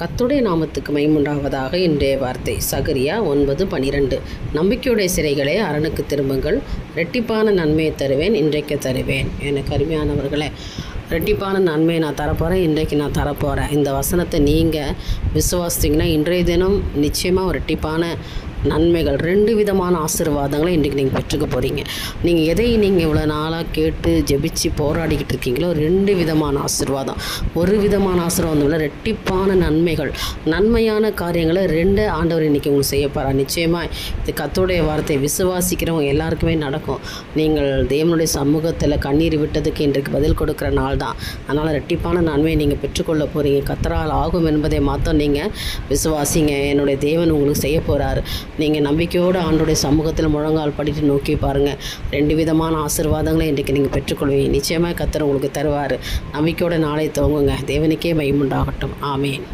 கர்த்தருடைய நாமத்துக்கு மகிமையுண்டாவதாக. இன்றைய வார்த்தை சகரியா 9:12. நம்பிக்கையுடைய சிறைகளே அரணுக்கு திரும்புங்கள், இரட்டிப்பான நன்மையை தருவேன், இன்றைக்கு தருவேன். எனக்கு அருமையானவர்களே, இரட்டிப்பான நன்மையை நான் தரப்போகிறேன், இன்றைக்கு நான் தரப்போகிறேன். இந்த வசனத்தை நீங்கள் விசுவாசித்தீங்கன்னா இன்றைய தினம் நிச்சயமாக ஒரு இரட்டிப்பான நன்மைகள், 2 விதமான ஆசீர்வாதங்களை இன்றைக்கி நீங்கள் பெற்றுக்க போகிறீங்க. நீங்கள் எதை நீங்கள் இவ்வளோ நாளாக கேட்டு ஜெபிச்சு போராடிக்கிட்டு இருக்கீங்களோ 2 விதமான ஆசீர்வாதம். ஒரு விதமான ஆசீர்வாதம் இல்லை, இரட்டிப்பான நன்மைகள், நன்மையான காரியங்களை 2 ஆண்டவர் இன்றைக்கி உங்களுக்கு செய்ய போகிறார். நிச்சயமாக இது கர்த்தருடைய வார்த்தை விசுவாசிக்கிறவங்க எல்லாருக்குமே நடக்கும். நீங்கள் தேவனுடைய சமூகத்தில் கண்ணீர் விட்டதுக்கு இன்றைக்கு பதில் கொடுக்குற நாள் தான். அதனால் இரட்டிப்பான நன்மையை நீங்கள் பெற்றுக்கொள்ள போகிறீங்க. கர்த்தரால் ஆகும் என்பதை மாத்திரம் நீங்கள் விசுவாசிங்க. என்னுடைய தேவன் உங்களுக்கு செய்ய போகிறாரு. நீங்கள் நம்பிக்கையோடு ஆண்டோடைய சமூகத்தில் முழங்கால் படிட்டு நோக்கி பாருங்கள். 2 விதமான ஆசீர்வாதங்களை இன்றைக்கு நீங்கள் பெற்றுக்கொள்வீங்க. நிச்சயமாக கர்த்தர் உங்களுக்கு தருவார். நம்பிக்கையோட நாளை துவங்குங்க. தேவனுக்கே மகிமை உண்டாகட்டும். ஆமென்.